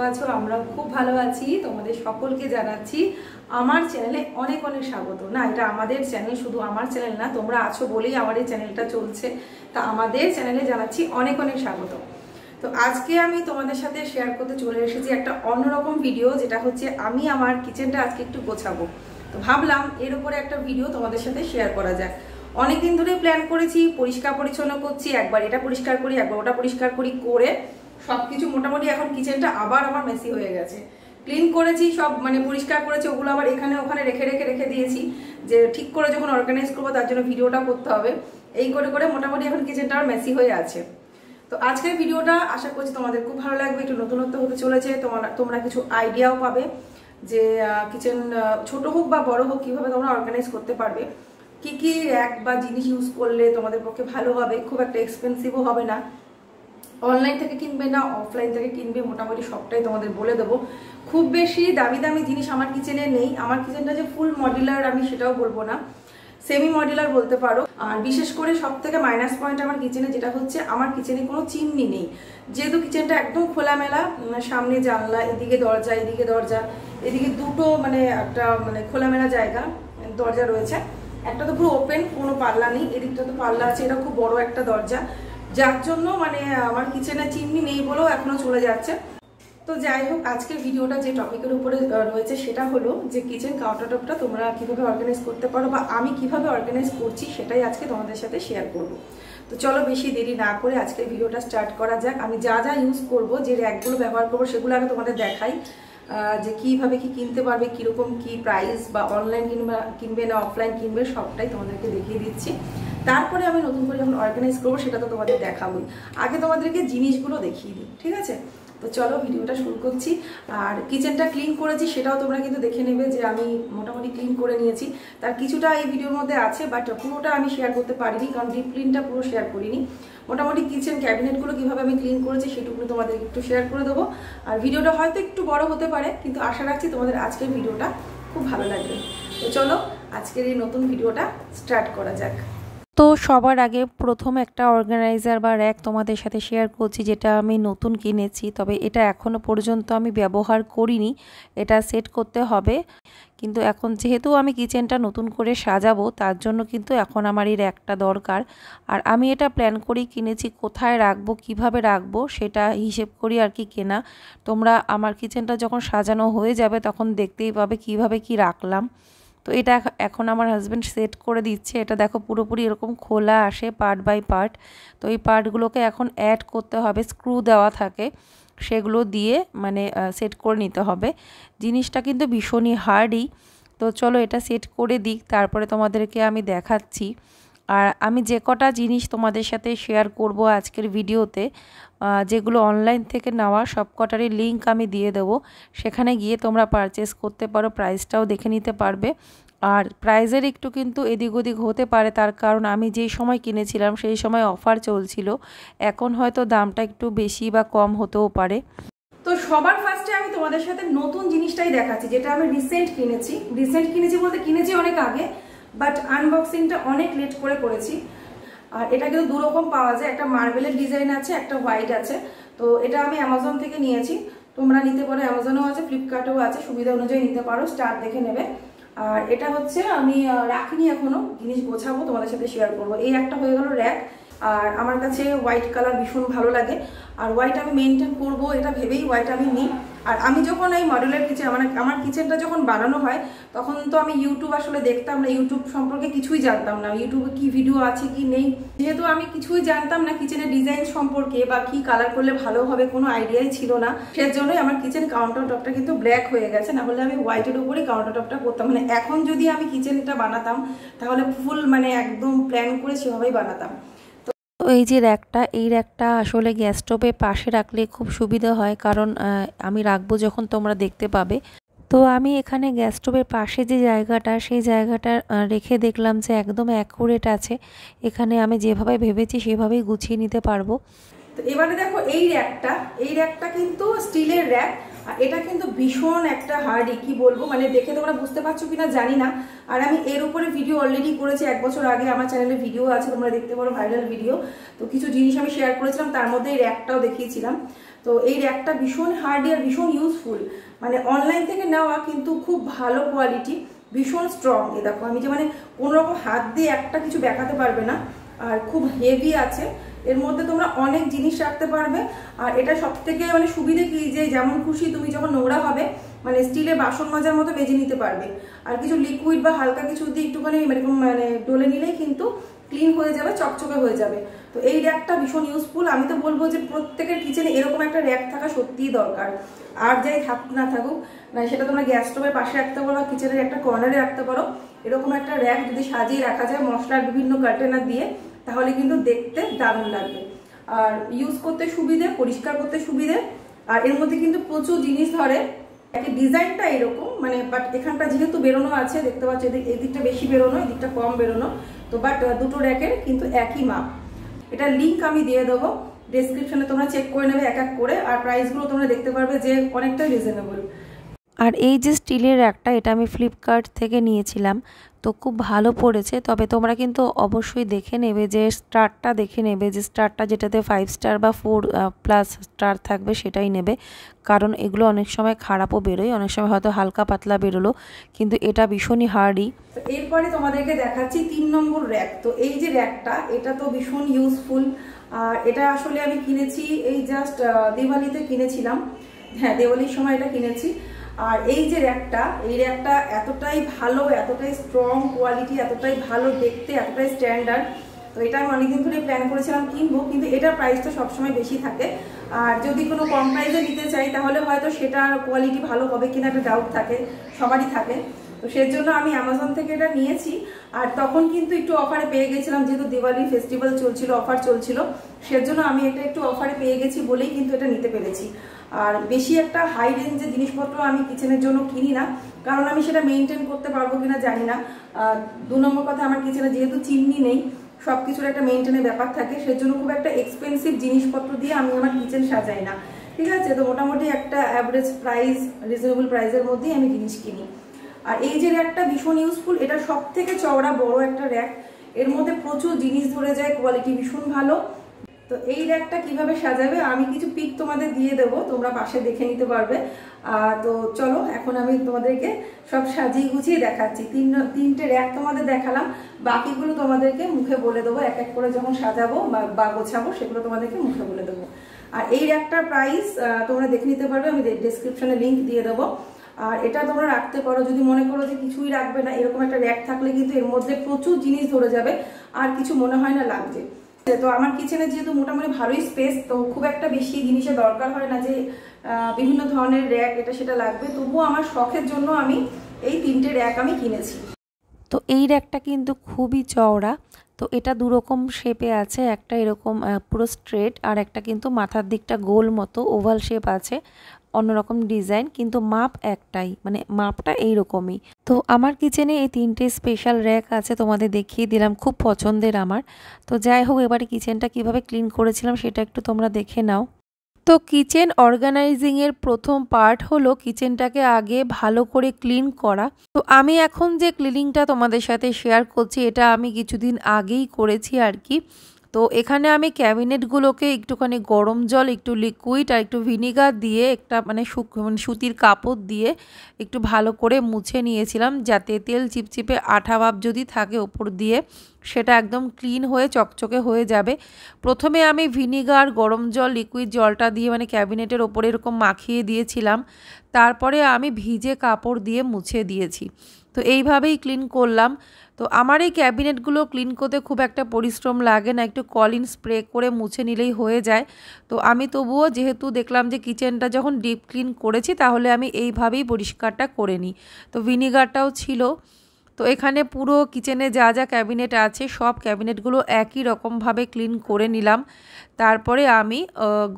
আছো? আমরা খুব ভালো আছি। তোমাদের সকলকে জানাচ্ছি আমার চ্যানেলে অনেক অনেক স্বাগত। না, এটা আমাদের চ্যানেল, শুধু আমার চ্যানেল না, তোমরা আছো বলেই আমার এই চ্যানেলটা চলছে। তা আমাদের চ্যানেলে জানাচ্ছি অনেক অনেক স্বাগত। তো আজকে আমি তোমাদের সাথে শেয়ার করতে চলে এসেছি একটা অন্যরকম ভিডিও, যেটা হচ্ছে আমি আমার কিচেনটা আজকে একটু গোছাবো। তো ভাবলাম এর উপরে একটা ভিডিও তোমাদের সাথে শেয়ার করা যাক। অনেকদিন ধরে প্ল্যান করেছি, পরিষ্কার পরিচ্ছন্ন করছি, একবার এটা পরিষ্কার করি, একবার ওটা পরিষ্কার করি, করে সবকিছু মোটামুটি এখন কিচেনটা আবার আমার মেসি হয়ে গেছে। ক্লিন করেছি সব, মানে পরিষ্কার করেছি, ওগুলো আবার এখানে ওখানে রেখে দিয়েছি, যে ঠিক করে যখন অর্গানাইজ করবো তার জন্য ভিডিওটা করতে হবে। এই করে করে মোটামুটি এখন কিচেনটা আমার মেসি হয়ে আছে। তো আজকের ভিডিওটা আশা করছি তোমাদের খুব ভালো লাগবে, একটু নতুনত্ব হতে চলেছে। তোমরা কিছু আইডিয়াও পাবে যে কিচেন ছোট হোক বা বড় হোক কিভাবে তোমরা অর্গানাইজ করতে পারবে, কি কি র্যাক বা জিনিস ইউজ করলে তোমাদের পক্ষে ভালো হবে, খুব একটা এক্সপেন্সিভও হবে না। অনলাইন থেকে কিনবে না অফলাইন থেকে কিনবে, মোটামুটি সবটাই তোমাদের বলে দেবো। খুব বেশি দামি দামি জিনিস আমার কিচেনে নেই। আমার কিচেনটা যে ফুল মডিউলার আমি সেটাও বলবো না, সেমি মডিউলার বলতে পারো। আর বিশেষ করে সব থেকে মাইনাস পয়েন্ট আমার কিচেনে যেটা হচ্ছে, আমার কিচেনে কোনো চিমনি নেই। যেহেতু কিচেনটা একদম খোলামেলা, সামনে জানলা, এদিকে দরজা, এদিকে দুটো মানে একটা মানে খোলামেলা জায়গা, দরজা রয়েছে। একটা তো পুরো ওপেন, কোনো পাল্লা নেই, এদিকটা তো পাল্লা আছে। এটা খুব বড় একটা দরজা, যার জন্য মানে আমার কিচেনে চিমনি নেই বলেও এখনো চলে যাচ্ছে। তো যাই হোক, আজকের ভিডিওটা যে টপিকের উপরে রয়েছে সেটা হলো যে কিচেন কাউন্টারটপটা তোমরা কিভাবে অর্গানাইজ করতে পারো, বা আমি কিভাবে অর্গানাইজ করছি সেটাই আজকে তোমাদের সাথে শেয়ার করব। তো চলো বেশি দেরি না করে আজকের ভিডিওটা স্টার্ট করা যাক। আমি যা যা ইউজ করব, যে র্যাকগুলো ব্যবহার করবো, সেগুলো আগে তোমাদের দেখাই, যে কিভাবে কি কিনতে পারবে, কিরকম কি প্রাইস, বা অনলাইন কিনবে না অফলাইন কিনবে, সবটাই তোমাদেরকে দেখিয়ে দিচ্ছি। তারপরে আমি নতুন করে যখন অর্গানাইজ করবো সেটা তো তোমাদের দেখাবোই। আগে তোমাদেরকে জিনিসগুলো দেখিয়ে দিই, ঠিক আছে? তো চলো ভিডিওটা শুরু করছি। আর কিচেনটা ক্লিন করেছি সেটাও তোমরা কিন্তু দেখে নেবে, যে আমি মোটামুটি ক্লিন করে নিয়েছি। তার কিছুটা এই ভিডিওর মধ্যে আছে, বাট পুরোটা আমি শেয়ার করতে পারিনি, কারণ ডিপ ক্লিনটা পুরো শেয়ার করিনি। মোটামুটি কিচেন ক্যাবিনেটগুলো কীভাবে আমি ক্লিন করেছি সেটুকু তোমাদের একটু শেয়ার করে দেবো। আর ভিডিওটা হয়তো একটু বড় হতে পারে, কিন্তু আশা রাখছি তোমাদের আজকের ভিডিওটা খুব ভালো লাগবে। তো চলো আজকের এই নতুন ভিডিওটা স্টার্ট করা যাক। তো সবার আগে প্রথম একটা অর্গানাইজার বা র্যাক তোমাদের সাথে শেয়ার করছি, যেটা আমি নতুন কিনেছি, তবে এটা এখনও পর্যন্ত আমি ব্যবহার করিনি। এটা সেট করতে হবে, কিন্তু এখন যেহেতু আমি কিচেনটা নতুন করে সাজাবো, তার জন্য কিন্তু এখন আমার এই র্যাকটা দরকার। আর আমি এটা প্ল্যান করেই কিনেছি, কোথায় রাখবো, কিভাবে রাখবো সেটা হিসেব করি আর কি কেনা। তোমরা আমার কিচেনটা যখন সাজানো হয়ে যাবে তখন দেখতেই পাবে কিভাবে কি রাখলাম। তো এটা এখন আমার হাজব্যান্ড সেট করে দিচ্ছে। এটা দেখো পুরোপুরি এরকম খোলা আসে পার্ট বাই পার্ট। তো এই পার্টগুলোকে এখন অ্যাড করতে হবে, স্ক্রু দেওয়া থাকে, সেগুলো দিয়ে মানে সেট করে নিতে হবে। জিনিসটা কিন্তু ভীষণই হার্ডই। তো চলো এটা সেট করে দিই, তারপরে তোমাদেরকে আমি দেখাচ্ছি। আর আমি যে কটা জিনিস তোমাদের সাথে শেয়ার করব আজকের ভিডিওতে, যেগুলো অনলাইন থেকে নেওয়া, সব কটারই লিঙ্ক আমি দিয়ে দেবো। সেখানে গিয়ে তোমরা পারচেস করতে পারো, প্রাইসটাও দেখে নিতে পারবে। আর প্রাইসের একটু কিন্তু এদিক ওদিক হতে পারে, তার কারণ আমি যেই সময় কিনেছিলাম সেই সময় অফার চলছিল। এখন হয়তো দামটা একটু বেশি বা কম হতেও পারে। তো সবার ফার্স্টে আমি তোমাদের সাথে নতুন জিনিসটাই দেখাচ্ছি, যেটা আমি রিসেন্ট কিনেছি বলতে কিনেছি অনেক আগে, বাট আনবক্সিংটা অনেক লেট করে করেছি। আর এটা কিন্তু দুরকম পাওয়া যায়, একটা মার্বেলের ডিজাইন আছে, একটা হোয়াইট আছে। তো এটা আমি অ্যামাজন থেকে নিয়েছি, তোমরা নিতে পারো, অ্যামাজনেও আছে, ফ্লিপকার্টেও আছে, সুবিধা অনুযায়ী নিতে পারো, স্টার দেখে নেবে। আর এটা হচ্ছে আমি রাখিনি এখনো, জিনিস গোছাবো তোমাদের সাথে শেয়ার করবো। এই একটা হয়ে গেল র্যাক। আর আমার কাছে হোয়াইট কালার ভীষণ ভালো লাগে, আর হোয়াইট আমি মেনটেন করবো এটা ভেবেই হোয়াইট আমি নিই। আর আমি যখন এই মডেলের কিচেন, মানে আমার কিচেনটা যখন বানানো হয়, তখন তো আমি ইউটিউব আসলে দেখতাম না, ইউটিউব সম্পর্কে কিছুই জানতাম না, ইউটিউবে কি ভিডিও আছে কি নেই, যেহেতু আমি কিছুই জানতাম না কিচেনের ডিজাইন সম্পর্কে বা কি কালার করলে ভালো হবে, কোনো আইডিয়াই ছিল না। সেজন্যই আমার কিচেন কাউন্টার টপটা কিন্তু ব্ল্যাক হয়ে গেছে, না হলে আমি হোয়াইটের উপরেই কাউন্টার টপটা করতাম। মানে এখন যদি আমি কিচেনটা বানাতাম তাহলে ফুল মানে একদম প্ল্যান করে সেভাবেই বানাতাম। তো এই যে র্যাকটা, এই র্যাকটা আসলে গ্যাস স্টোভের পাশে রাখলে খুব সুবিধা হয়, কারণ আমি রাখবো যখন তোমরা দেখতে পাবে। তো আমি এখানে গ্যাস স্টোভের পাশে যে জায়গাটা, সেই জায়গাটা রেখে দেখলাম যে একদম অ্যাকুরেট আছে। এখানে আমি যেভাবে ভেবেছি সেভাবেই গুছিয়ে নিতে পারবো। তো এবারে দেখো এই র্যাকটা কিন্তু স্টিলের র্যাক, আর এটা কিন্তু ভীষণ একটা হার্ডই, কি বলবো, মানে দেখে তোমরা বুঝতে পারছো কিনা জানি না। আর আমি এর উপরে ভিডিও অলরেডি করেছি 1 বছর আগে, আমার চ্যানেলে ভিডিও আছে, তোমরা দেখতে পারো, ভাইরাল ভিডিও। তো কিছু জিনিস আমি শেয়ার করেছিলাম, তার মধ্যে এই র্যাকটাও দেখিয়েছিলাম। তো এই র্যাকটা ভীষণ হার্ডি আর ভীষণ ইউজফুল, মানে অনলাইন থেকে নেওয়া কিন্তু খুব ভালো কোয়ালিটি, ভীষণ স্ট্রং। এ দেখো আমি যে মানে কোনো রকম হাত দিয়ে একটা কিছু দেখাতে পারবে না, আর খুব হেভি আছে। এর মধ্যে তোমরা অনেক জিনিস রাখতে পারবে। আর এটা সব থেকে মানে সুবিধে কি, যে যেমন খুশি তুমি যখন নোংরা হবে মানে স্টিলের বাসন মাজার মতো মেজে নিতে পারবে। আর কিছু লিকুইড বা হালকা কিছু দিয়ে একটুখানি এরকম মানে ডলে নিলেই কিন্তু ক্লিন হয়ে যাবে, চকচকে হয়ে যাবে। তো এই র্যাকটা ভীষণ ইউজফুল। আমি তো বলবো যে প্রত্যেকের কিচেনে এরকম একটা র্যাক থাকা সত্যিই দরকার। আর যাই থাকুক না থাকুক, মানে সেটা তোমরা গ্যাস স্টোভের পাশে রাখতে পারো, কিচেনের একটা কর্নারে রাখতে পারো। এরকম একটা র্যাক যদি সাজিয়ে রাখা যায় মশলার বিভিন্ন কন্টেনার দিয়ে, তাহলে কিন্তু দেখতে দারুণ লাগবে। আর ইউজ করতে সুবিধে, পরিষ্কার করতে সুবিধে। আর এর মধ্যে কিন্তু প্রচুর জিনিস ধরে। ডিজাইনটা এরকম মানে, বাট এখানটা যেহেতু বেরোনো আছে দেখতে পাচ্ছ, এই দিকটা বেশি বেরোনো, এই দিকটা কম বেরোনো। তো বাট দুটো র্যাকের কিন্তু একই মাপ। এটা লিঙ্ক আমি দিয়ে দেবো ডেসক্রিপশনে, তোমরা চেক করে নেবে এক এক করে। আর প্রাইসগুলো তোমরা দেখতে পারবে যে অনেকটা রিজনেবল। আর এই যে স্টিলের র্যাকটা, এটা আমি ফ্লিপকার্ট থেকে নিয়েছিলাম, তো খুব ভালো পড়েছে। তবে তোমরা কিন্তু অবশ্যই দেখে নেবে যে স্টারটা দেখে নেবে, যে স্টারটা যেটাতে 5 স্টার বা 4+ স্টার থাকবে সেটাই নেবে, কারণ এগুলো অনেক সময় খারাপও বেরোয়, অনেক সময় হয়তো হালকা পাতলা বেরোলো, কিন্তু এটা ভীষণই হার্ডি। এরপরে তোমাদেরকে দেখাচ্ছি 3 নম্বর র্যাক। তো এই যে র্যাকটা, এটা তো ভীষণ ইউজফুল। আর এটা আসলে আমি কিনেছি এই জাস্ট দিওয়ালিতে কিনেছিলাম, হ্যাঁ দিওয়ালির সময় এটা কিনেছি। আর এই যে র্যাকটা, এই র্যাকটা এতটাই ভালো, এতটাই স্ট্রং কোয়ালিটি, এতটাই ভালো দেখতে, এতটাই স্ট্যান্ডার্ড। তো এটা আমি অনেকদিন ধরে প্ল্যান করেছিলাম কিনবো, কিন্তু এটার প্রাইসটা সবসময় বেশি থাকে। আর যদি কোনো কম প্রাইসে নিতে চাই তাহলে হয়তো সেটার কোয়ালিটি ভালো হবে কিনা একটা ডাউট থাকে, সবারই থাকে। তো সেজন্য আমি অ্যামাজন থেকে এটা নিয়েছি। আর তখন কিন্তু একটু অফারে পেয়ে গেছিলাম, যেহেতু দিওয়ালি ফেস্টিভ্যাল চলছিল, অফার চলছিল, সেজন্য আমি এটা একটু অফারে পেয়ে গেছি বলেই কিন্তু এটা নিতে পেরেছি। আর বেশি একটা হাই রেঞ্জের জিনিসপত্র আমি কিচেনের জন্য কিনি না, কারণ আমি সেটা মেনটেন করতে পারবো কিনা জানি না। 2 নম্বর কথা, আমার কিচেনে যেহেতু চিমনি নেই, সব কিছুর একটা মেনটেনের ব্যাপার থাকে, সেজন্য খুব একটা এক্সপেন্সিভ জিনিসপত্র দিয়ে আমি আমার কিচেন সাজাই না, ঠিক আছে। তো মোটামুটি একটা অ্যাভারেজ প্রাইস, রিজনেবল প্রাইসের মধ্যেই আমি জিনিস কিনি। আর এই যে র্যাকটা ভীষণ ইউজফুল, এটা সব থেকে চওড়া বড় একটা র্যাক, এর মধ্যে প্রচুর জিনিস ধরে যায়, কোয়ালিটি ভীষণ ভালো। তো এই র্যাকটা কিভাবে সাজাবে আমি কিছু পিক তোমাদের দিয়ে দেবো, তোমরা পাশে দেখে নিতে পারবে। তো চলো এখন আমি তোমাদেরকে সব সাজিয়ে গুছিয়ে দেখাচ্ছি। 3টে র্যাক তোমাদের দেখালাম, বাকিগুলো তোমাদেরকে মুখে বলে দেবো এক এক করে, যখন সাজাবো বা গোছাবো সেগুলো তোমাদেরকে মুখে বলে দেবো। আর এই র্যাকটার প্রাইস তোমরা দেখে নিতে পারবে, আমি ডেসক্রিপশনে লিঙ্ক দিয়ে দেবো। আর এটা তোমরা রাখতে পারো, যদি মনে করো যে কিছুই রাখবে না, এরকম একটা র্যাক থাকলে কিন্তু এর মধ্যে প্রচুর জিনিস ধরে যাবে, আর কিছু মনে হয় না লাগছে। তো আমার কিচেনে যেহেতু মোটামুটি ভালোই স্পেস, তো খুব একটা বেশি জিনিসের দরকার হয় না যে বিভিন্ন ধরনের র্যাক এটা সেটা লাগবে। তবুও আমার শখের জন্য আমি এই 3টে র্যাক আমি কিনেছি। তো এই র্যাকটা কিন্তু খুবই চওড়া। তো এটা দুরকম শেপে আছে, একটা এরকম পুরো স্ট্রেট, আর একটা কিন্তু মাথার দিকটা গোল মতো ওভাল শেপ আছে, অন্যরকম ডিজাইন, কিন্তু মাপ একটাই, মানে মাপটা এইরকমই। তো আমার কিচেনে এই 3টে স্পেশাল র্যাক আছে, তোমাদের দেখিয়ে দিলাম, খুব পছন্দের আমার। তো যাই হোক, এবারে কিচেনটা কিভাবে ক্লিন করেছিলাম সেটা একটু তোমরা দেখে নাও। তো কিচেন অর্গানাইজিংয়ের প্রথম পার্ট হলো কিচেনটাকে আগে ভালো করে ক্লিন করা। তো আমি এখন যে ক্লিনিংটা তোমাদের সাথে শেয়ার করছি, এটা আমি কিছুদিন আগেই করেছি আর কি। তো এখানে আমি ক্যাবিনেটগুলোকে একটুখানি গরম জল, একটু লিকুইড আর একটু ভিনিগার দিয়ে একটা মানে সুতির কাপড় দিয়ে একটু ভালো করে মুছে নিয়েছিলাম, যাতে তেল চিপচিপে আঠা ভাব যদি থাকে ওপর দিয়ে সেটা একদম ক্লিন হয়ে চকচকে হয়ে যাবে। প্রথমে আমি ভিনিগার, গরম জল, লিকুইড জলটা দিয়ে মানে ক্যাবিনেটের ওপরে এরকম মাখিয়ে দিয়েছিলাম, তারপরে আমি ভিজে কাপড় দিয়ে মুছে দিয়েছি। তো এইভাবেই ক্লিন করলাম। তো আমার এই ক্যাবিনেটগুলো ক্লিন করতে খুব একটা পরিশ্রম লাগে না, একটু কলিন স্প্রে করে মুছে নিলেই হয়ে যায়। তো আমি তবুও যেহেতু দেখলাম যে কিচেনটা যখন ডিপ ক্লিন করেছি, তাহলে আমি এইভাবেই পরিষ্কারটা করে নিই। তো ভিনিগারটাও ছিল। তো এখানে পুরো কিচেনে যা যা ক্যাবিনেট আছে সব ক্যাবিনেটগুলো একই রকমভাবে ক্লিন করে নিলাম। তারপরে আমি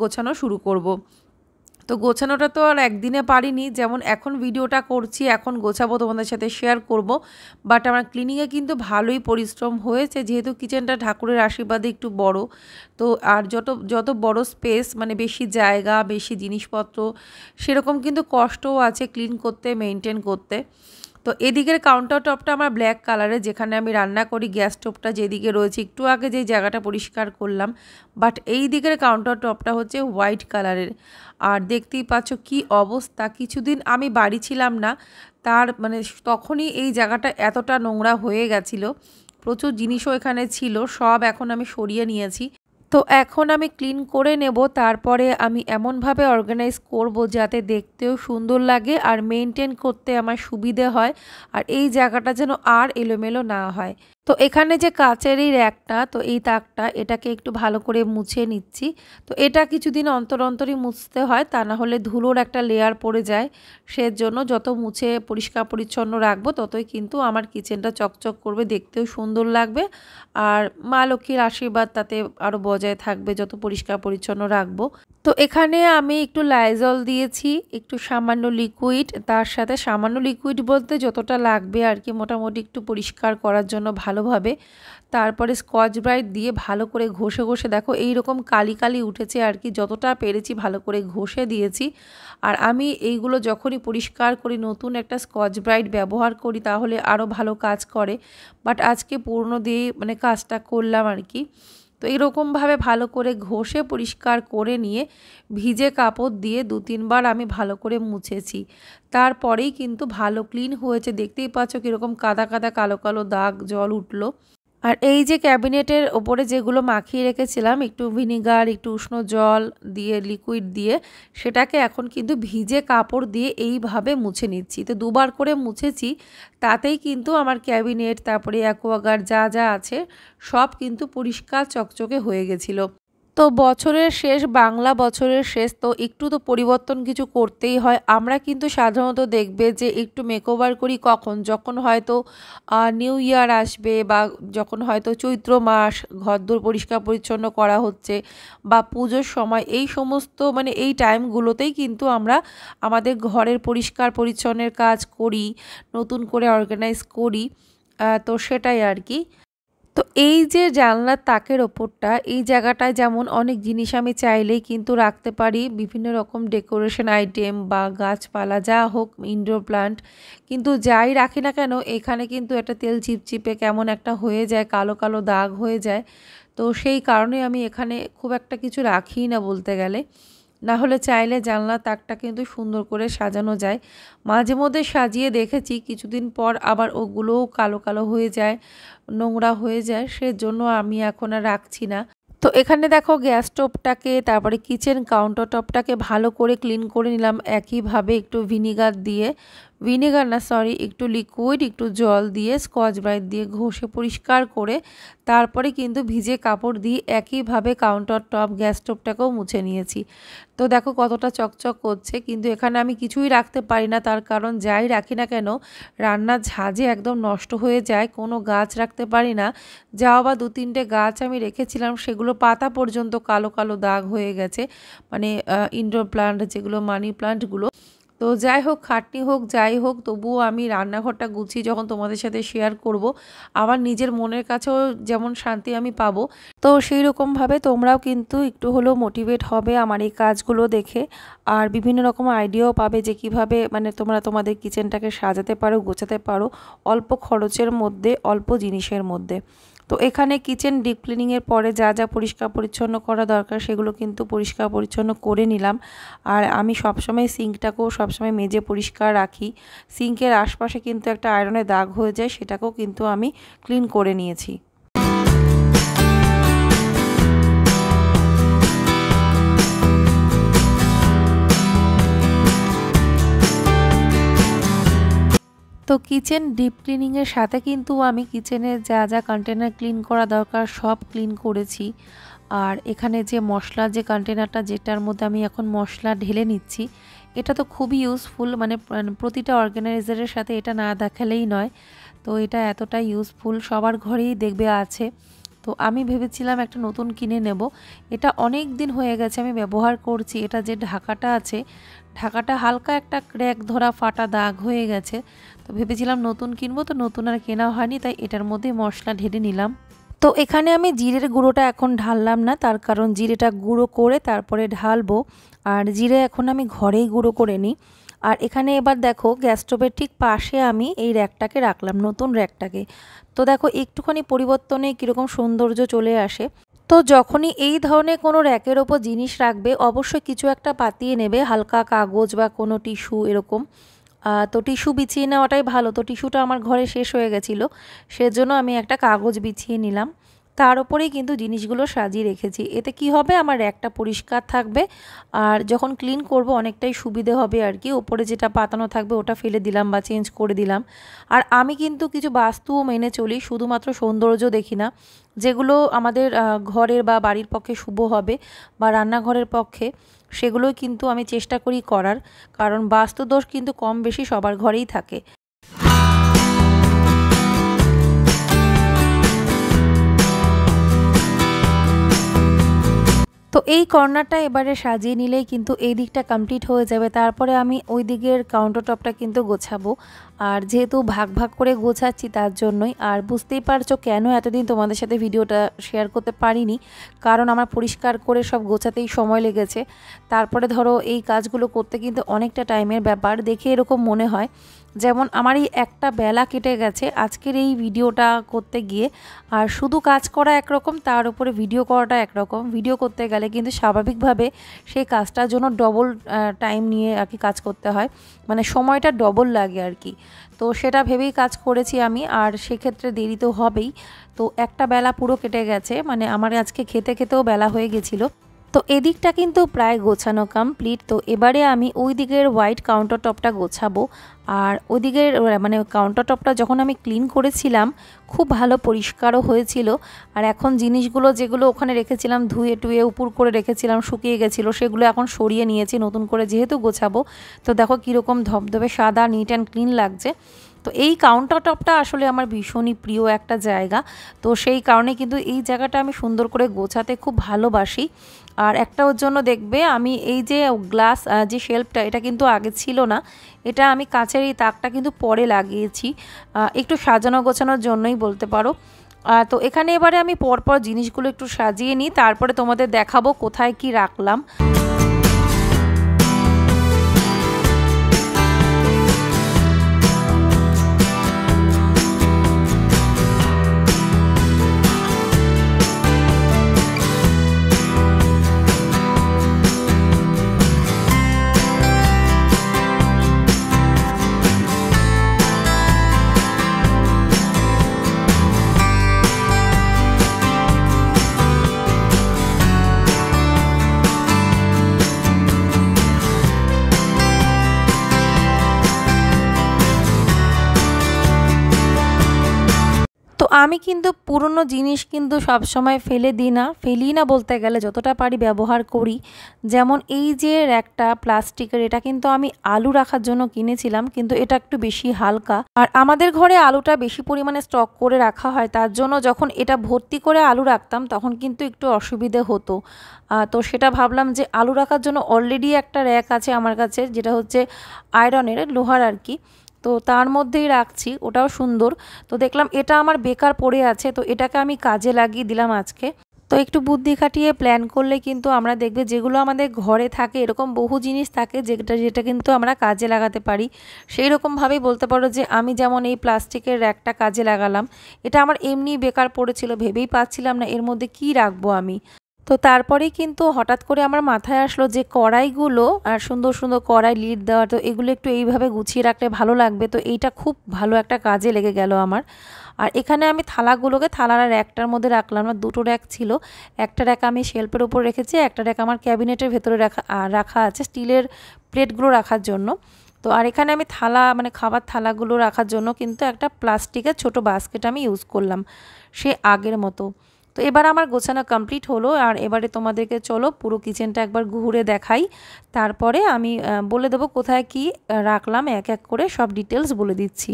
গোছানো শুরু করব। তো গোছানোটা তো আর একদিনে পারিনি, যেমন এখন ভিডিওটা করছি, এখন গোছাবো, তোমাদের সাথে শেয়ার করব। বাট আমার ক্লিনিংয়ে কিন্তু ভালোই পরিশ্রম হয়েছে, যেহেতু কিচেনটা ঠাকুরের আশীর্বাদে একটু বড়। তো আর যত বড় স্পেস, মানে বেশি জায়গা, বেশি জিনিসপত্র, সেরকম কিন্তু কষ্টও আছে ক্লিন করতে, মেনটেন করতে। তো এদিকের কাউন্টার টপটা আমার ব্ল্যাক কালারের, যেখানে আমি রান্না করি। গ্যাস স্টোভটা যেদিকে রয়েছে, একটু আগে যেই জায়গাটা পরিষ্কার করলাম, বাট এই দিকের কাউন্টার টপটা হচ্ছে হোয়াইট কালারের। আর দেখতেই পাচ্ছ কি অবস্থা। কিছুদিন আমি বাড়ি ছিলাম না, তার মানে তখনই এই জায়গাটা এতটা নোংরা হয়ে গেছিলো। প্রচুর জিনিসও এখানে ছিল, সব এখন আমি সরিয়ে নিয়েছি। তো এখন আমি ক্লিন করে নেব, তারপরে আমি এমনভাবে অর্গানাইজ করব যাতে দেখতেও সুন্দর লাগে আর মেনটেন করতে আমার সুবিধে হয়, আর এই জায়গাটা যেন আর এলোমেলো না হয়। তো এখানে যে কাচের এই র্যাকটা, তো এই তাকটা, এটাকে একটু ভালো করে মুছে নিচ্ছি। তো এটা কিছুদিন অন্তর অন্তরই মুছতে হয়, তা না হলে ধুলোর একটা লেয়ার পড়ে যায়। সেজন্য যত মুছে পরিষ্কার পরিচ্ছন্ন রাখবো ততই কিন্তু আমার কিচেনটা চকচক করবে, দেখতেও সুন্দর লাগবে, আর মা লক্ষ্মীর আশীর্বাদ তাতে আরও বজায় থাকবে যত পরিষ্কার পরিচ্ছন্ন রাখবো। তো এখানে আমি একটু লাইজল দিয়েছি, একটু সামান্য লিকুইড, তার সাথে সামান্য লিকুইড বলতে যতটা লাগবে আর কি, মোটামুটি একটু পরিষ্কার করার জন্য ভালোভাবে। তারপরে স্কচ ব্রাইট দিয়ে ভালো করে ঘষে ঘষে, দেখো এইরকম কালি কালি উঠেছে আর কি, যতটা পেরেছি ভালো করে ঘষে দিয়েছি। আর আমি এইগুলো যখনই পরিষ্কার করি, নতুন একটা স্কচ ব্রাইট ব্যবহার করি, তাহলে আরও ভালো কাজ করে। বাট আজকে পুরনো দিয়ে মানে কাজটা করলাম আর কি। তো এরকমভাবে ভালো করে ঘষে পরিষ্কার করে নিয়ে ভিজে কাপড় দিয়ে 2-3 বার আমি ভালো করে মুছেছি। তারপরেই কিন্তু ভালো ক্লিন হয়েছে। দেখতেই পাচ্ছ কীরকম কাদা কাদা কালো কালো দাগ জল উঠলো। আর এই যে ক্যাবিনেটের ওপরে যেগুলো মাখিয়ে রেখেছিলাম একটু ভিনিগার, একটু উষ্ণ জল দিয়ে, লিকুইড দিয়ে, সেটাকে এখন কিন্তু ভিজে কাপড় দিয়ে এইভাবে মুছে নিচ্ছি। তো 2বার করে মুছেছি, তাতেই কিন্তু আমার ক্যাবিনেট, তারপরে অ্যাকোয়াগার্ড যা যা আছে সব কিন্তু পরিষ্কার চকচকে হয়ে গেছিলো। তো বছরের শেষ, বাংলা বছরের শেষ, তো একটু তো পরিবর্তন কিছু করতেই হয়। আমরা কিন্তু সাধারণত দেখবে যে একটু মেকওভার করি কখন, যখন হয়তো নিউ ইয়ার আসবে, বা যখন হয়তো চৈত্র মাস, ঘরদোর পরিষ্কার পরিচ্ছন্ন করা হচ্ছে, বা পুজোর সময়, এই সমস্ত মানে এই টাইমগুলোতেই কিন্তু আমরা আমাদের ঘরের পরিষ্কার পরিচ্ছন্নের কাজ করি, নতুন করে অর্গানাইজ করি। তো সেটাই আর কি। তো এই যে জানলার তাকের ওপরটা, এই জায়গাটায় যেমন অনেক জিনিস আমি চাইলেই কিন্তু রাখতে পারি, বিভিন্ন রকম ডেকোরেশন আইটেম বা গাছপালা যা হোক, ইনডোর প্লান্ট, কিন্তু যাই রাখি না কেন এখানে কিন্তু একটা তেল চিপচিপে কেমন একটা হয়ে যায়, কালো কালো দাগ হয়ে যায়। তো সেই কারণে আমি এখানে খুব একটা কিছু রাখি না বলতে গেলে। না হলে চাইলে জানলার তাকটা কিন্তু সুন্দর করে সাজানো যায়। মাঝে মধ্যে সাজিয়ে দেখেছি, কিছুদিন পর আবার ওগুলোও কালো কালো হয়ে যায়, নোংরা হয়ে যায়, সেজন্য আমি এখন আর রাখছি না। তো এখানে দেখো গ্যাস স্টোভটাকে, তারপরে কিচেন কাউন্টার টপটাকে ভালো করে ক্লিন করে নিলাম একইভাবে, একটু একটু লিকুইড, একটু জল দিয়ে, স্কচ ব্রাইট দিয়ে ঘষে পরিষ্কার করে, তারপরে কিন্তু ভিজে কাপড় দিয়ে একইভাবে কাউন্টার টপ, গ্যাস স্টোভটাকেও মুছে নিয়েছি। তো দেখো কতটা চকচক করছে, কিন্তু এখানে আমি কিছুই রাখতে পারি না, তার কারণ যাই রাখি না কেন রান্নার ঝাঁজে একদম নষ্ট হয়ে যায়। কোনো গাছ রাখতে পারি না, যাও বা 2-3টে গাছ আমি রেখেছিলাম, সেগুলো পাতা পর্যন্ত কালো কালো দাগ হয়ে গেছে, মানে ইনডোর প্লান্ট যেগুলো, মানি প্লান্টগুলো। তো যাই হোক, খাটনি হোক যাই হোক, তবুও আমি রান্নাঘরটা গুছিয়ে যখন তোমাদের সাথে শেয়ার করব, আমার নিজের মনের কাছেও যেমন শান্তি আমি পাবো, তো সেই রকমভাবে তোমরাও কিন্তু একটু হলেও মোটিভেট হবে আমার এই কাজগুলো দেখে, আর বিভিন্ন রকম আইডিয়াও পাবে যে কিভাবে মানে তোমরা তোমাদের কিচেনটাকে সাজাতে পারো, গোছাতে পারো অল্প খরচের মধ্যে, অল্প জিনিসের মধ্যে। তো এখানে কিচেন ডিপ ক্লিনিংয়ের পরে যা যা পরিষ্কার পরিচ্ছন্ন করা দরকার সেগুলো কিন্তু পরিষ্কার পরিচ্ছন্ন করে নিলাম। আর আমি সবসময় সিঙ্কটাকেও সবসময় মেজে পরিষ্কার রাখি। সিঙ্কের আশপাশে কিন্তু একটা আয়রনের দাগ হয়ে যায়, সেটাকেও কিন্তু আমি ক্লিন করে নিয়েছি। তো কিচেন ডিপ ক্লিনিংয়ের সাথে কিন্তু আমি কিচেনের যা যা কন্টেনার ক্লিন করা দরকার সব ক্লিন করেছি। আর এখানে যে মশলার যে কন্টেনারটা, যেটার মধ্যে আমি এখন মশলা ঢেলে নিচ্ছি, এটা তো খুবই ইউজফুল, মানে প্রতিটা অর্গানাইজারের সাথে এটা না দেখালেই নয়। তো এটা এতটা ইউজফুল, সবার ঘরেই দেখবে আছে। তো আমি ভেবেছিলাম একটা নতুন কিনে নেব, এটা অনেক দিন হয়ে গেছে আমি ব্যবহার করছি। এটা যে ঢাকাটা আছে, ঢাকাটা হালকা একটা ক্র্যাক ধরা, ফাটা দাগ হয়ে গেছে। তো ভেবেছিলাম নতুন কিনবো, তো নতুন আর কেনা হয়নি, তাই এটার মধ্যে মশলা ঢেলে নিলাম। তো এখানে আমি জিরের গুঁড়োটা এখন ঢাললাম না, তার কারণ জিরেটা গুঁড়ো করে তারপরে ঢালবো, আর জিরে এখন আমি ঘরেই গুঁড়ো করে নিই। আর এখানে এবার দেখো গ্যাস স্টোভের ঠিক পাশে আমি এই র্যাকটাকে রাখলাম, নতুন র্যাকটাকে। তো দেখো একটুখানি পরিবর্তনে কীরকম সৌন্দর্য চলে আসে। তো যখনই এই ধরনের কোনো র্যাকের ওপর জিনিস রাখবে অবশ্যই কিছু একটা পাতিয়ে নেবে, হালকা কাগজ বা কোনো টিস্যু এরকম। তো টিস্যু বিছিয়ে নেওয়াটাই ভালো। তো টিস্যুটা আমার ঘরে শেষ হয়ে গেছিলো, সেজন্য আমি একটা কাগজ বিছিয়ে নিলাম, তার উপরেই কিন্তু জিনিসগুলো সাজিয়ে রেখেছি। এতে কি হবে, আমার র্যাকটা পরিষ্কার থাকবে আর যখন ক্লিন করব অনেকটাই সুবিধে হবে আর কি। ওপরে যেটা পাতানো থাকবে ওটা ফেলে দিলাম বা চেঞ্জ করে দিলাম। আর আমি কিন্তু কিছু বাস্তুও মেনে চলি, শুধুমাত্র সৌন্দর্য দেখি না। যেগুলো আমাদের ঘরের বা বাড়ির পক্ষে শুভ হবে বা রান্নাঘরের পক্ষে, সেগুলোই কিন্তু আমি চেষ্টা করি করার, কারণ বাস্তুদোষ কিন্তু কম বেশি সবার ঘরেই থাকে। তো এই কর্নারটা এবারে সাজিয়ে নিলেই কিন্তু এই দিকটা কমপ্লিট হয়ে যাবে। তারপরে আমি ওই দিকের কাউন্টার টপটা কিন্তু গোছাবো। আর যেহেতু ভাগ ভাগ করে গোছাচ্ছি তার জন্যই। আর বুঝতেই পারছো কেন এতদিন তোমাদের সাথে ভিডিওটা শেয়ার করতে পারিনি, কারণ আমার পরিষ্কার করে সব গোছাতেই সময় লেগেছে। তারপরে ধরো এই কাজগুলো করতে কিন্তু অনেকটা টাইমের ব্যাপার, দেখে এরকম মনে হয় যেমন আমার এই একটা বেলা কেটে গেছে আজকের এই ভিডিওটা করতে গিয়ে। আর শুধু কাজ করা একরকম, তার উপরে ভিডিও করাটা একরকম। ভিডিও করতে গেলে কিন্তু স্বাভাবিকভাবে সেই কাজটার জন্য ডবল টাইম নিয়ে আর কি কাজ করতে হয়, মানে সময়টা ডবল লাগে আর কি। তো সেটা ভেবেই কাজ করেছি আমি, আর সেক্ষেত্রে দেরি তো হবেই। তো একটা বেলা পুরো কেটে গেছে, মানে আমার আজকে খেতে খেতেও বেলা হয়ে গেছিলো। তো এদিকটা কিন্তু প্রায় গোছানো কমপ্লিট। তো এবারে আমি ওই দিকের হোয়াইট কাউন্টার টপটা গোছাবো। আর ওই দিকের মানে কাউন্টার টপটা যখন আমি ক্লিন করেছিলাম খুব ভালো পরিষ্কারও হয়েছিল। আর এখন জিনিসগুলো যেগুলো ওখানে রেখেছিলাম ধুয়ে টুয়ে উপর করে রেখেছিলাম, শুকিয়ে গেছিলো, সেগুলো এখন সরিয়ে নিয়েছি নতুন করে যেহেতু গোছাবো। তো দেখো কীরকম ধবধবে সাদা নিট অ্যান্ড ক্লিন লাগছে। তো এই কাউন্টার টপটা আসলে আমার ভীষণই প্রিয় একটা জায়গা। তো সেই কারণে কিন্তু এই জায়গাটা আমি সুন্দর করে গোছাতে খুব ভালোবাসি। আর একটা ওর জন্য দেখবে আমি এই যে গ্লাস যে শেলফটা, এটা কিন্তু আগে ছিল না, এটা আমি কাঁচের এই তাকটা কিন্তু পরে লাগিয়েছি, একটু সাজানো গোছানোর জন্যই বলতে পারো। তো এখানে এবারে আমি পরপর জিনিসগুলো একটু সাজিয়ে নিই, তারপরে তোমাদের দেখাবো কোথায় কি রাখলাম। আমি কিন্তু পুরনো জিনিস কিন্তু সব সময় ফেলি না বলতে গেলে যতটা পারি ব্যবহার করি। যেমন এই যে র্যাকটা প্লাস্টিকের, এটা কিন্তু আমি আলু রাখার জন্য কিনেছিলাম, কিন্তু এটা একটু বেশি হালকা। আর আমাদের ঘরে আলুটা বেশি পরিমাণে স্টক করে রাখা হয়, তার জন্য যখন এটা ভর্তি করে আলু রাখতাম তখন কিন্তু একটু অসুবিধে হতো। তো সেটা ভাবলাম যে আলু রাখার জন্য অলরেডি একটা র্যাক আছে আমার কাছে, যেটা হচ্ছে আয়রনের লোহার আর কি। তো তার মধ্যেই রাখছি, ওটাও সুন্দর। তো দেখলাম এটা আমার বেকার পড়ে আছে, তো এটাকে আমি কাজে লাগিয়ে দিলাম আজকে। তো একটু বুদ্ধি খাটিয়ে প্ল্যান করলে কিন্তু আমরা দেখবে যেগুলো আমাদের ঘরে থাকে, এরকম বহু জিনিস থাকে যেটা কিন্তু আমরা কাজে লাগাতে পারি। সেই রকমভাবেই বলতে পারো যে আমি যেমন এই প্লাস্টিকের র্যাকটা কাজে লাগালাম। এটা আমার এমনি বেকার পড়েছিল, ভেবেই পাচ্ছিলাম না এর মধ্যে কি রাখবো আমি। তো তারপরেই কিন্তু হঠাৎ করে আমার মাথায় আসলো যে কড়াইগুলো, আর সুন্দর সুন্দর কড়াই লিড দেওয়া, তো এগুলো একটু এইভাবে গুছিয়ে রাখলে ভালো লাগবে। তো এইটা খুব ভালো একটা কাজে লেগে গেল আমার। আর এখানে আমি থালাগুলোকে থালার র্যাকটার মধ্যে রাখলাম না, দুটো র্যাক ছিল। একটা র্যাক আমি শেলফের উপর রেখেছি, একটা র্যাক আমার ক্যাবিনেটের ভেতরে রাখা আছে স্টিলের প্লেটগুলো রাখার জন্য। তো আর এখানে আমি থালা মানে খাবার থালাগুলো রাখার জন্য কিন্তু একটা প্লাস্টিকের ছোট বাস্কেট আমি ইউজ করলাম সে আগের মতো। তো এবার আমার গোছানো কমপ্লিট হলো। আর এবারে তোমাদেরকে চলো পুরো কিচেনটা একবার ঘুরে দেখাই, তারপরে আমি বলে দেবো কোথায় কি রাখলাম, এক এক করে সব ডিটেলস বলে দিচ্ছি।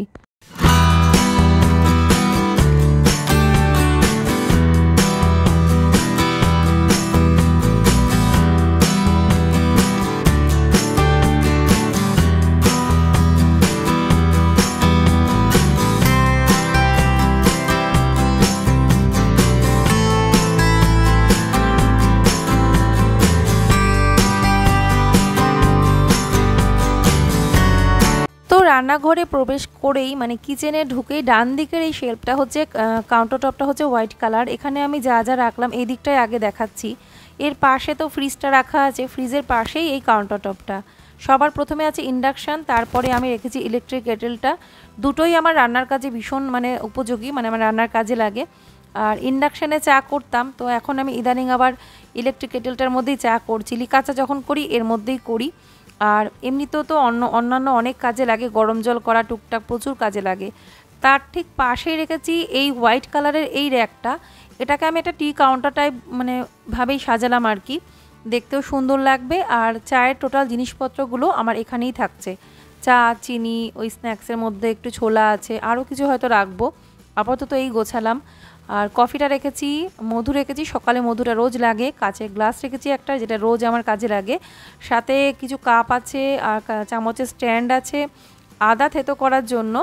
রান্নাঘরে প্রবেশ করেই মানে কিচেনে ঢুকেই ডান দিকের এই শেলফটা হচ্ছে কাউন্টার টপটা হচ্ছে হোয়াইট কালার। এখানে আমি যা যা রাখলাম এই দিকটাই আগে দেখাচ্ছি। এর পাশে তো ফ্রিজটা রাখা আছে, ফ্রিজের পাশেই এই কাউন্টার টপটা। সবার প্রথমে আছে ইন্ডাকশান, তারপরে আমি রেখেছি ইলেকট্রিক কেটেলটা। দুটোই আমার রান্নার কাজে ভীষণ মানে উপযোগী, মানে আমার রান্নার কাজে লাগে। আর ইন্ডাকশানে চা করতাম, তো এখন আমি ইদানিং আবার ইলেকট্রিক কেটেলটার মধ্যেই চা করছি। লিকা চা যখন করি এর মধ্যেই করি। আর এমনিতেও তো অন্যান্য অনেক কাজে লাগে, গরম জল করা টুকটাক প্রচুর কাজে লাগে। তার ঠিক পাশেই রেখেছি এই হোয়াইট কালারের এই র্যাকটা। এটাকে আমি একটা টি কাউন্টার টাইপ মানে ভাবেই সাজালাম আর কি, দেখতেও সুন্দর লাগবে। আর চায়ের টোটাল জিনিসপত্রগুলো আমার এখানেই থাকছে, চা, চিনি, ওই স্ন্যাক্সের মধ্যে একটু ছোলা আছে, আরও কিছু হয়তো রাখবো। আপাতত এই গোছালাম। আর কফিটা রেখেছি, মধু রেখেছি, সকালে মধুটা রোজ লাগে। কাচের গ্লাস রেখেছি একটা, যেটা রোজ আমার কাজে লাগে। সাথে কিছু কাপ আছে আর চামচের স্ট্যান্ড আছে। আদা থেতো করার জন্য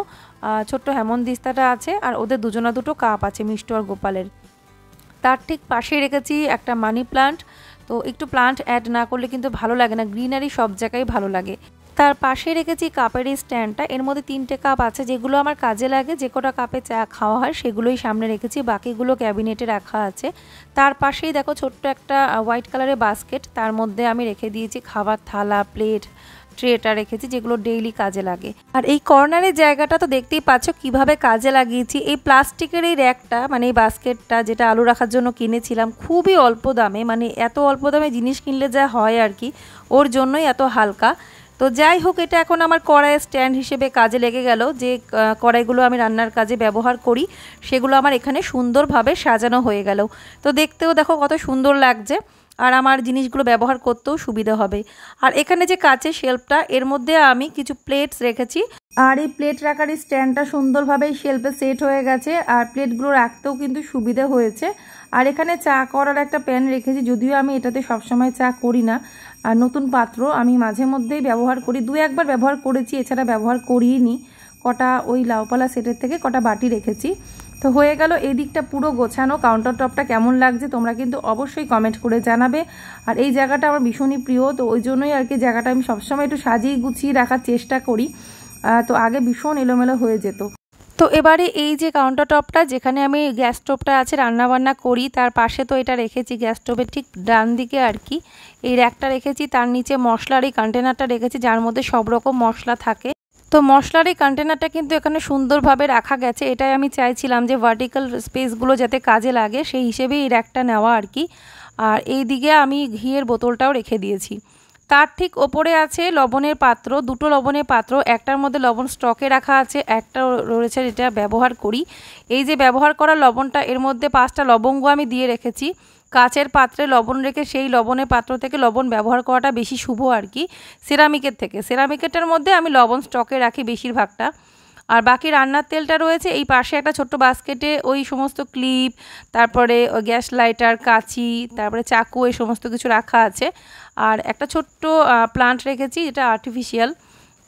ছোট্ট হেমন্দিস্তাটা আছে। আর ওদের দুজনা দুটো কাপ আছে, মিষ্টু আর গোপালের। তার ঠিক পাশে রেখেছি একটা মানি প্লান্ট। তো একটু প্লান্ট অ্যাড না করলে কিন্তু ভালো লাগে না, গ্রিনারি সব জায়গায় ভালো লাগে। তার পাশে রেখেছি কাপের এই স্ট্যান্ডটা। এর মধ্যে 3টে কাপ আছে যেগুলো আমার কাজে লাগে, যে কটা কাপে চা খাওয়া হয় সেগুলোই সামনে রেখেছি, বাকিগুলো ক্যাবিনেটে রাখা আছে। তার পাশেই দেখো ছোট্ট একটা হোয়াইট কালারের বাস্কেট, তার মধ্যে আমি রেখে দিয়েছি খাবার থালা, প্লেট, ট্রেটা রেখেছি, যেগুলো ডেইলি কাজে লাগে। আর এই কর্নারের জায়গাটা তো দেখতেই পাচ্ছ কিভাবে কাজে লাগিয়েছি। এই প্লাস্টিকের এই র্যাকটা মানে এই বাস্কেটটা, যেটা আলু রাখার জন্য কিনেছিলাম খুবই অল্প দামে, মানে এত অল্প দামে জিনিস কিনলে যা হয় আর কি, ওর জন্যই এত হালকা। তো যাই হোক, এটা এখন আমার কড়াইয়ের স্ট্যান্ড হিসেবে কাজে লেগে গেল। যে কড়াইগুলো আমি রান্নার কাজে ব্যবহার করি সেগুলো আমার এখানে সুন্দরভাবে সাজানো হয়ে গেল। তো দেখতেও দেখো কত সুন্দর লাগছে, আর আমার জিনিসগুলো ব্যবহার করতেও সুবিধা হবে। আর এখানে যে কাচের শেলফটা, এর মধ্যে আমি কিছু প্লেটস রেখেছি। আর এই প্লেট রাখার এই স্ট্যান্ডটা সুন্দরভাবে শেলফে সেট হয়ে গেছে, আর প্লেটগুলো রাখতেও কিন্তু সুবিধা হয়েছে। আর এখানে চা করার একটা প্যান রেখেছি, যদিও আমি এটাতে সবসময় চা করি না। আর নতুন পাত্র আমি মাঝে মধ্যেই ব্যবহার করি, 2-1বার ব্যবহার করেছি, এছাড়া ব্যবহার করিনি। কটা ওই লাউপালা সেটের থেকে কটা বাটি রেখেছি। তো হয়ে গেল এই দিকটা পুরো গোছানো। কাউন্টার টপটা কেমন লাগছে তোমরা কিন্তু অবশ্যই কমেন্ট করে জানাবে। আর এই জায়গাটা আমার ভীষণই প্রিয়, তো ওই জন্যই আর কি জায়গাটা আমি সবসময় একটু সাজিয়ে গুছিয়ে রাখার চেষ্টা করি। তো আগে ভীষণ এলোমেলো হয়ে যেত। তো এবারে এই যে কাউন্টার টপটা, যেখানে আমি গ্যাস স্টোভটা আছে রান্নাবান্না করি, তার পাশে তো এটা রেখেছি গ্যাস স্টোভের ঠিক ডান দিকে আর কি এই র্যাকটা রেখেছি। তার নিচে মশলার এই কন্টেনারটা রেখেছি, যার মধ্যে সব রকম মশলা থাকে। তো মশলার এই কন্টেনারটা কিন্তু এখানে সুন্দরভাবে রাখা গেছে। এটাই আমি চাইছিলাম যে ভার্টিক্যাল স্পেসগুলো যাতে কাজে লাগে, সেই হিসেবে এই র্যাকটা নেওয়া আর কি। আর এই দিকে আমি ঘিয়ের বোতলটাও রেখে দিয়েছি। তার ঠিক ওপরে আছে লবণের পাত্র, দুটো লবণের পাত্র। একটার মধ্যে লবণ স্টকে রাখা আছে, একটা রয়েছে যেটা ব্যবহার করি। এই যে ব্যবহার করা লবণটা, এর মধ্যে 5টা লবঙ্গ আমি দিয়ে রেখেছি। কাচের পাত্রে লবণ রেখে সেই লবণের পাত্র থেকে লবণ ব্যবহার করাটা বেশি শুভ আর কি, সেরামিকের থেকে। সেরামিকেরটার মধ্যে আমি লবণ স্টকে রাখি বেশিরভাগটা। আর বাকি রান্নার তেলটা রয়েছে এই পাশে একটা ছোট্ট বাস্কেটে, ওই সমস্ত ক্লিপ, তারপরে গ্যাস লাইটার, কাঁচি, তারপরে চাকু, এই সমস্ত কিছু রাখা আছে। আর একটা ছোট্ট প্লান্ট রেখেছি, যেটা আর্টিফিশিয়াল।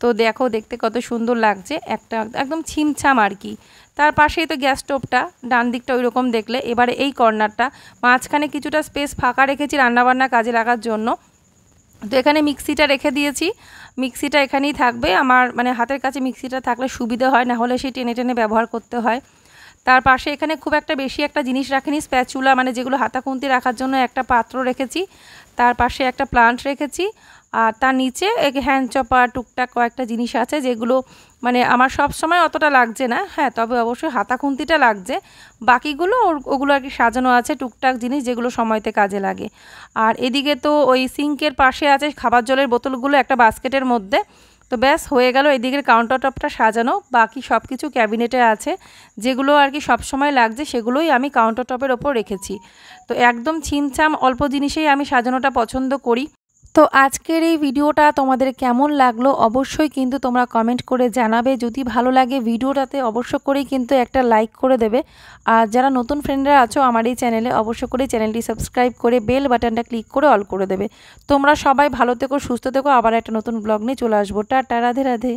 তো দেখো দেখতে কত সুন্দর লাগছে, একটা একদম ছিমছাম আর কি। তার পাশেই তো গ্যাস স্টোভটা, ডান দিকটা ওই রকম দেখলে। এবারে এই কর্নারটা, মাঝখানে কিছুটা স্পেস ফাঁকা রেখেছি রান্নাবান্না কাজে লাগার জন্য। তো এখানে মিক্সিটা রেখে দিয়েছি, মিক্সিটা এখানেই থাকবে আমার, মানে হাতের কাছে মিক্সিটা থাকলে সুবিধা হয়, না হলে সেই টেনে টেনে ব্যবহার করতে হয়। তার পাশে এখানে খুব একটা বেশি একটা জিনিস রাখিনি, স্প্যাচুলা মানে যেগুলো হাতা খুন্তি রাখার জন্য একটা পাত্র রেখেছি। তার পাশে একটা প্লান্ট রেখেছি। আর তার নিচে হ্যান্ড চপার, টুকটাক কয়েকটা জিনিস আছে যেগুলো মানে আমার সব সময় অতটা লাগছে না, হ্যাঁ তবে অবশ্যই হাতা খুন্তিটা লাগছে। বাকিগুলো ওগুলো আর কি সাজানো আছে, টুকটাক জিনিস যেগুলো সময়তে কাজে লাগে। আর এদিকে তো ওই সিঙ্কের পাশে আছে খাবার জলের বোতলগুলো একটা বাস্কেটের মধ্যে। তো ব্যাস হয়ে গেল এদিকের কাউন্টার টপটা সাজানো। বাকি সব কিছু ক্যাবিনেটে আছে, যেগুলো আর কি সবসময় লাগছে সেগুলোই আমি কাউন্টার টপের ওপর রেখেছি। তো একদম ছিমছাম অল্প জিনিসেই আমি সাজানোটা পছন্দ করি। তো আজকের এই ভিডিওটা তোমাদের কেমন লাগলো অবশ্যই কিন্তু তোমরা কমেন্ট করে জানাবে। যদি ভালো লাগে ভিডিওটাতে অবশ্য করেই কিন্তু একটা লাইক করে দেবে। আর যারা নতুন ফ্রেন্ডরা আছো আমার এই চ্যানেলে, অবশ্য করে চ্যানেলটি সাবস্ক্রাইব করে বেল বাটনটা ক্লিক করে অল করে দেবে। তোমরা সবাই ভালো থেকো, সুস্থ থেকো। আবার একটা নতুন ব্লগ নিয়ে চলে আসবো। টাটা, রাধে রাধে।